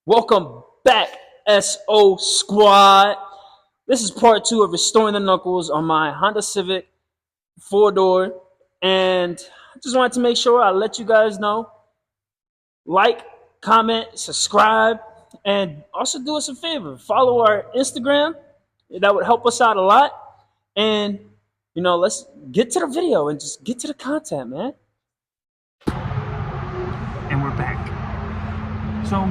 Welcome back, SO Squad. This is part 2 of restoring the knuckles on my Honda Civic 4-door. And I just wanted to make sure I let you guys know. Like, comment, subscribe, and also do us a favor. Follow our Instagram. That would help us out a lot. And, let's get to the video and just get to the content, man. And we're back. So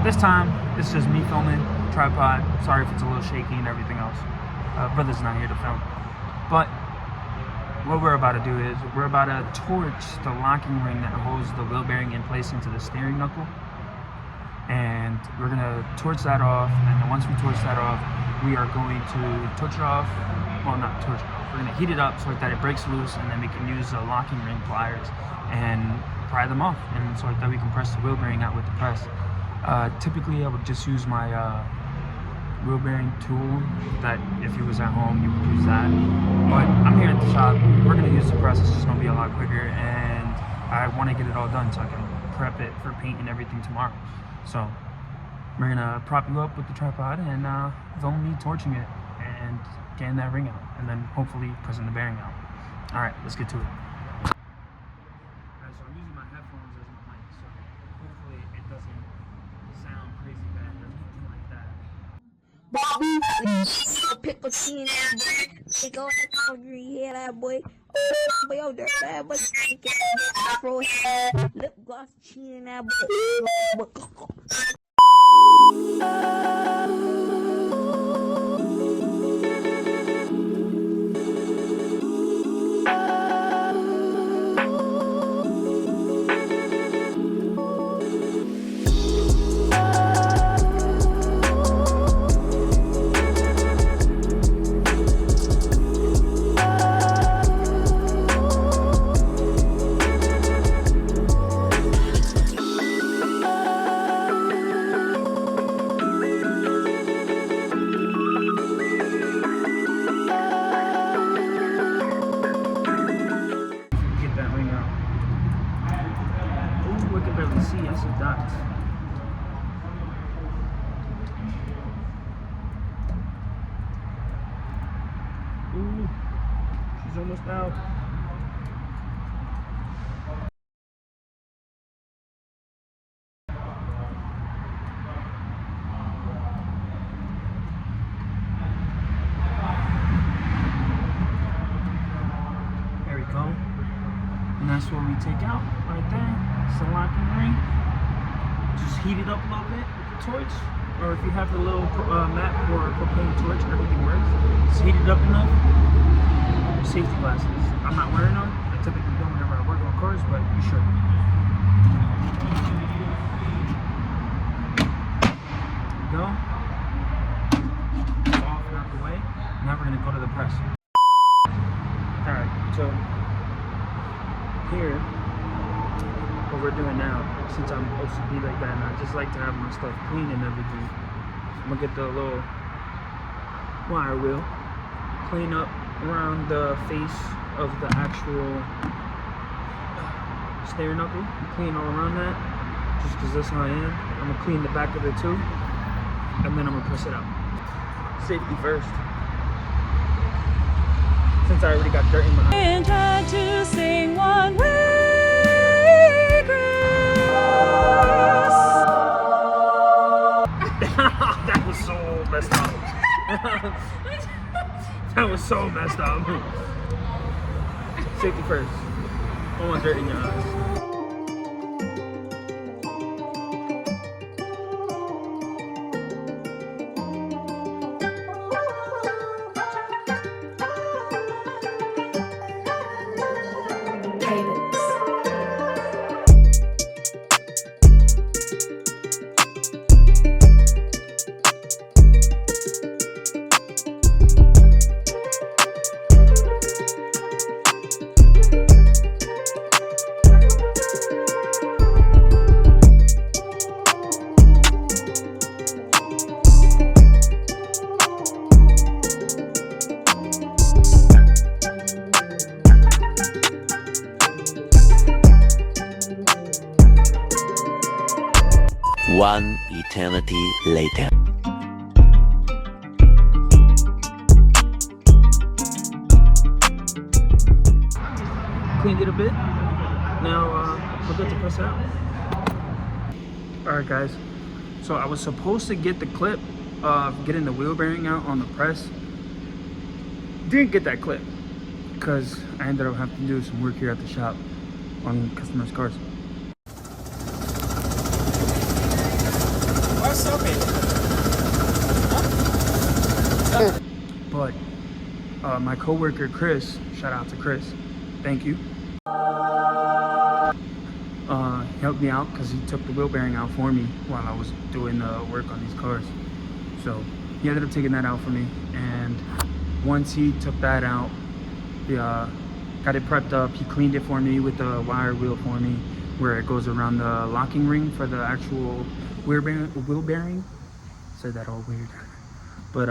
this time, it's just me filming, tripod. Sorry if it's a little shaky and everything else. Brother's not here to film. But what we're about to do is we're about to torch the locking ring that holds the wheel bearing in place into the steering knuckle. And we're gonna torch that off, and then once we torch that off, we are going to torch it off. Well, not torch it off. We're gonna heat it up so that it breaks loose, and then we can use the locking ring pliers and pry them off, and so that we can press the wheel bearing out with the press. Typically, I would just use my wheel bearing tool. That if you was at home, you would use that. But I'm here at the shop. We're gonna use the press. It's just gonna be a lot quicker, and I want to get it all done so I can prep it for paint and everything tomorrow. So we're gonna prop you up with the tripod and film me torching it and getting that ring out, and then hopefully pressing the bearing out. All right, let's get to it. Alright, so I'm using my headphones as my mic, so hopefully it doesn't sound crazy bad or anything like that. Bobby, pick a scene, take off the boundary, yeah, that boy. Oh, boy, oh, that boy, afro hair, lip gloss, chin, that boy. See, I see dots. Ooh, she's almost out. There we go. And that's what we take out right there. It's the locking ring. Just heat it up a little bit with the torch, or if you have the little mat or propane torch, everything works. Just heat it up enough. Safety glasses. I'm not wearing them. I typically don't whenever I work on cars, but you should. There we go. It's off and out the way. Now we're gonna go to the press. Alright, so here, what we're doing now, since I'm OCD like that, and I just like to have my stuff clean and everything, I'm gonna get the little wire wheel, clean up around the face of the actual steering knuckle, clean all around that, just because that's how I am. I'm gonna clean the back of it too, and then I'm gonna press it out. Safety first. Since I already got dirt in my eye. And tried to sing one way grace. That was so messed up. That was so messed up. Safety first. I don't want dirt in your eyes. One eternity later. Cleaned it a bit. Now we're good to press it out. Alright guys, so I was supposed to get the clip of getting the wheel bearing out on the press. Didn't get that clip because I ended up having to do some work here at the shop on customers' cars. What's up, But my coworker Chris, shout out to Chris, thank you. He helped me out because he took the wheel bearing out for me while I was doing work on these cars. So he ended up taking that out for me, and once he took that out, he got it prepped up. He cleaned it for me with the wire wheel for me, where it goes around the locking ring for the actual wheel bearing. Said that all weird. But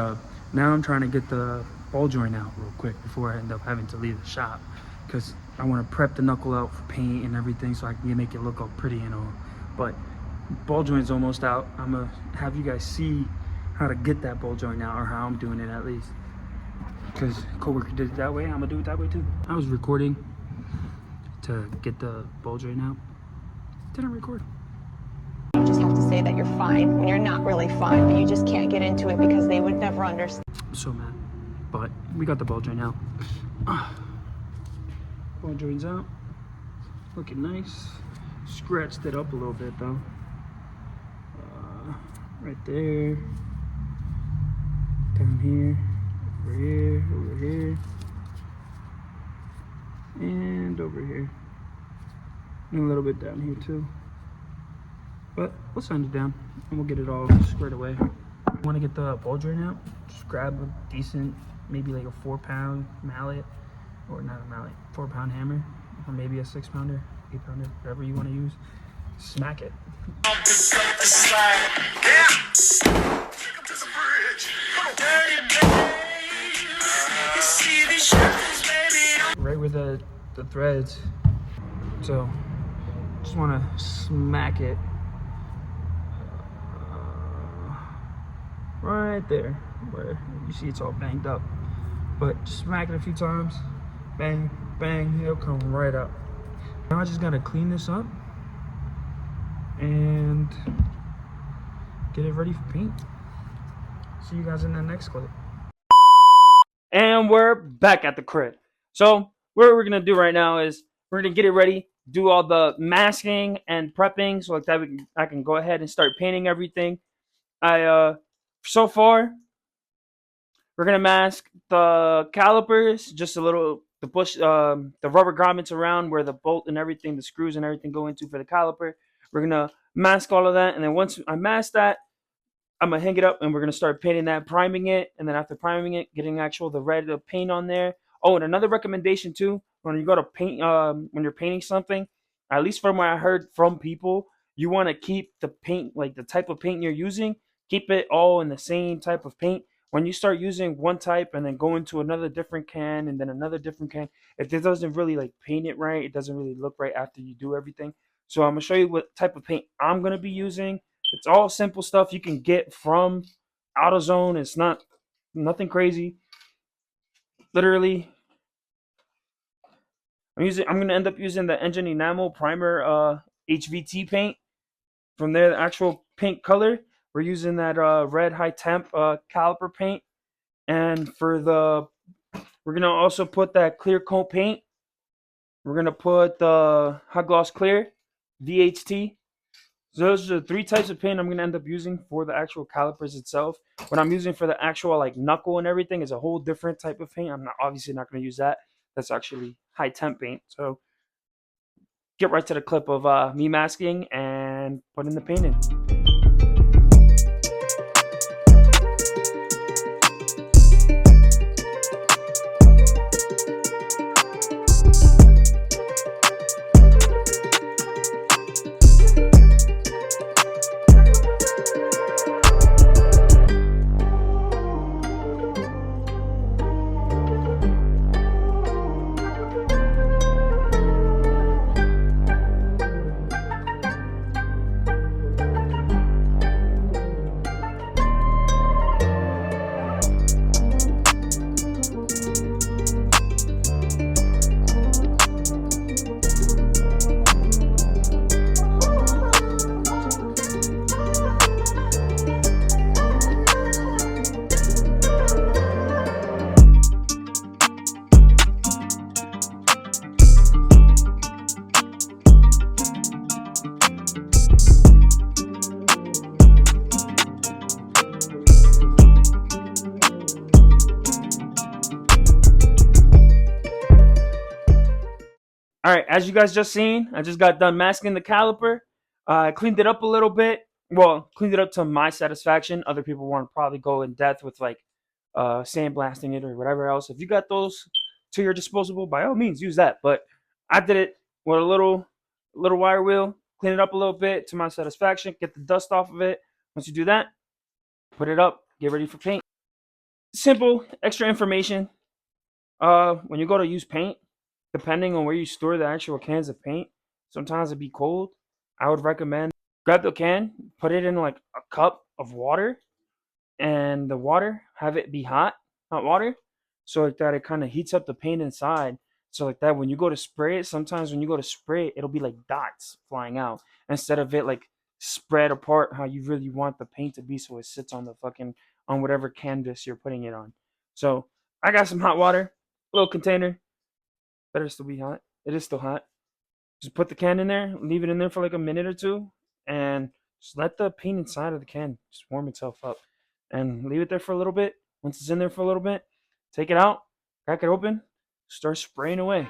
now I'm trying to get the ball joint out real quick before I end up having to leave the shop, because I want to prep the knuckle out for paint and everything so I can make it look all pretty and all. But ball joint's almost out. I'm gonna have you guys see how to get that ball joint out, or how I'm doing it at least, because coworker did it that way. I'm gonna do it that way too. I was recording to get the ball joint out. Didn't record. You just have to say that you're fine when you're not really fine, but you just can't get into it because they would never understand. I'm so mad, but we got the ball joint out. Ball joint's out, looking nice. Scratched it up a little bit though. Right there, down here, over here, and over here, and a little bit down here too. But we'll sand it down and we'll get it all squared away. Want to get the ball joint out? Just grab a decent, maybe like a 4-pound mallet, or not a mallet, 4-pound hammer, or maybe a 6-pounder, 8-pounder, whatever you want to use. Smack it. Right where the threads. So just want to smack it right there where you see it's all banged up. But just smack it a few times, bang, bang, it'll come right up. Now I just gotta clean this up and get it ready for paint. See you guys in the next clip. And we're back at the crib. So what we're gonna do right now is we're gonna get it ready, do all the masking and prepping, so like that I can go ahead and start painting everything. So far we're gonna mask the calipers, just a little, the rubber grommets around where the bolt and everything, the screws and everything go into for the caliper. We're gonna mask all of that, and then once I mask that, I'm gonna hang it up and we're gonna start painting that, priming it, and then after priming it, getting the red paint on there. Oh, and another recommendation too, when you go to paint, when you're painting something, at least from what I heard from people, you want to keep the paint, like the type of paint you're using, keep it all in the same type of paint. When you start using one type and then go into another different can and then another different can, if it doesn't really like paint it right, it doesn't really look right after you do everything. So I'm gonna show you what type of paint I'm gonna be using. It's all simple stuff you can get from AutoZone. It's nothing crazy. Literally, I'm gonna end up using the Engine Enamel Primer HVT paint. From there, the actual paint color, we're using that red high temp caliper paint. And we're gonna also put that clear coat paint. We're gonna put the hot gloss clear VHT. So those are the 3 types of paint I'm gonna end up using for the actual calipers itself. What I'm using for the actual like knuckle and everything is a whole different type of paint. I'm obviously not gonna use that. That's actually high temp paint. So get right to the clip of me masking and putting the paint in. All right, as you guys just seen, I just got done masking the caliper. I cleaned it up a little bit. Well, cleaned it up to my satisfaction. Other people want to probably go in depth with like sandblasting it or whatever else. If you got those to your disposal, by all means use that. But I did it with a little wire wheel, clean it up a little bit to my satisfaction, get the dust off of it. Once you do that, put it up, get ready for paint. Simple, extra information. When you go to use paint, depending on where you store the actual cans of paint, sometimes it'd be cold. I would recommend grab the can, put it in like a cup of water, and the water have it be hot water, so like that it kind of heats up the paint inside. So like that when you go to spray it, sometimes when you go to spray it, it'll be like dots flying out instead of it like spread apart how you really want the paint to be, so it sits on the fucking on whatever canvas you're putting it on. So I got some hot water, little container. Better still be hot. It is still hot. Just put the can in there, leave it in there for like a minute or two, and just let the paint inside of the can just warm itself up. And leave it there for a little bit. Once it's in there for a little bit, take it out, crack it open, start spraying away.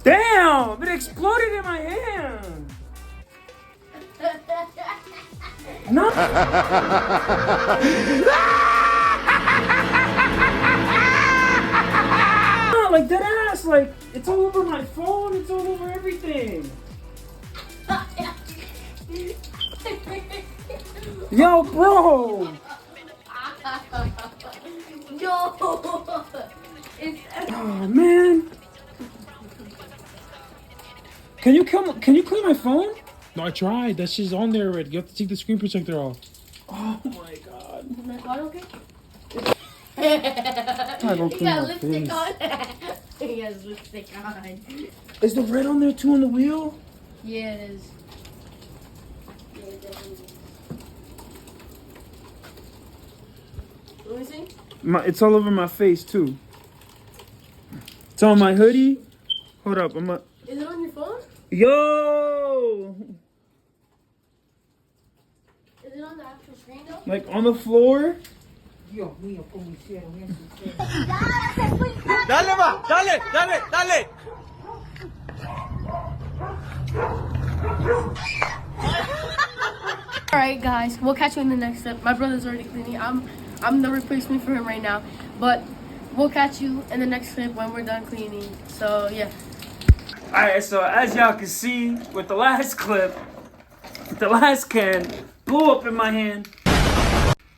Damn! It exploded in my hand! No! No, like dead ass, like it's all over my phone, it's all over everything. Yo, bro! Yo! Oh man! Can you clean my phone? No, I tried. That shit's on there already. You have to take the screen protector off. Oh my god. Is my phone okay? I don't clean my face. On. He has lipstick on. Is the red on there too on the wheel? Yeah, it is. Yeah, it definitely is. Let me see. It's all over my face too. It's on my hoodie. Hold up, Is it on your phone? Yo! Is it on the actual screen though? Like on the floor? Alright guys, we'll catch you in the next step. My brother's already cleaning. I'm the replacement for him right now. But we'll catch you in the next clip when we're done cleaning. So yeah. Alright, so as y'all can see with the last clip, the last can blew up in my hand.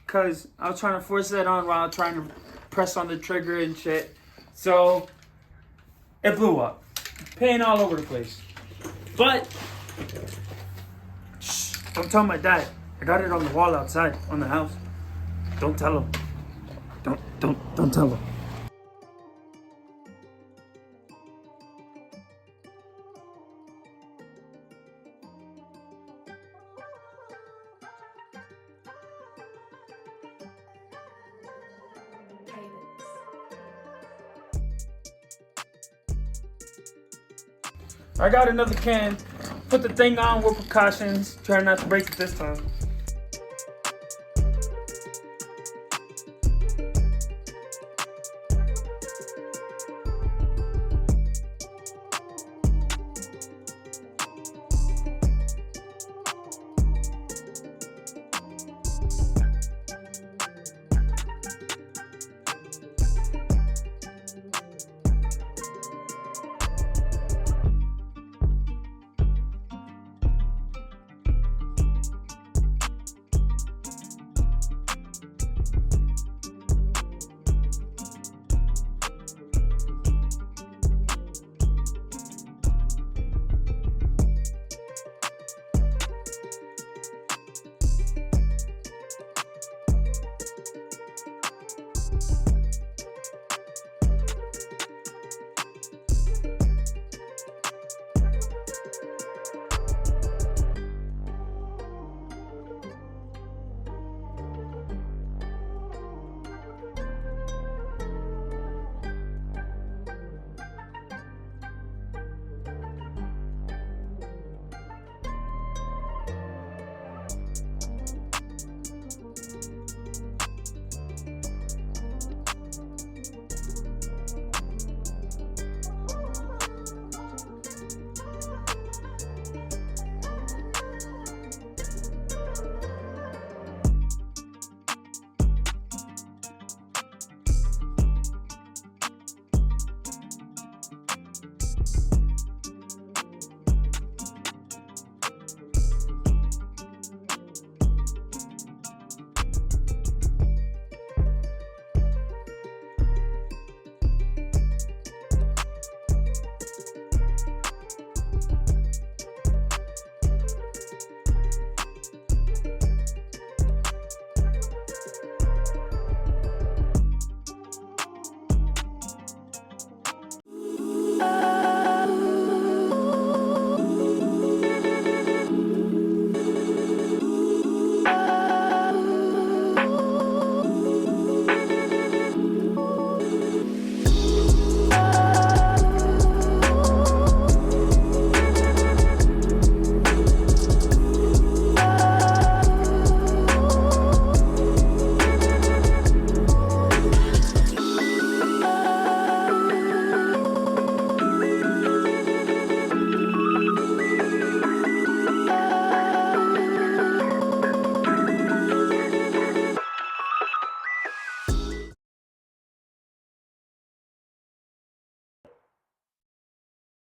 Cause I was trying to force that on while trying to press on the trigger and shit. So it blew up. Paint all over the place. But shh, don't tell my dad. I got it on the wall outside on the house. Don't tell him. Don't tell him. I got another can. Put the thing on with precautions. Try not to break it this time.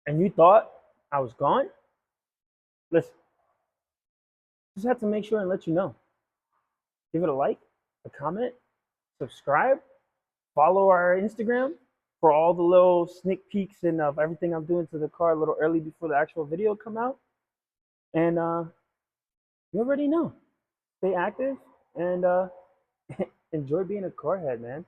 And you thought I was gone? Listen, just have to make sure and let you know. Give it a like, a comment, subscribe, follow our Instagram for all the little sneak peeks and of everything I'm doing to the car a little early before the actual video come out. And you already know. Stay active and enjoy being a car head, man.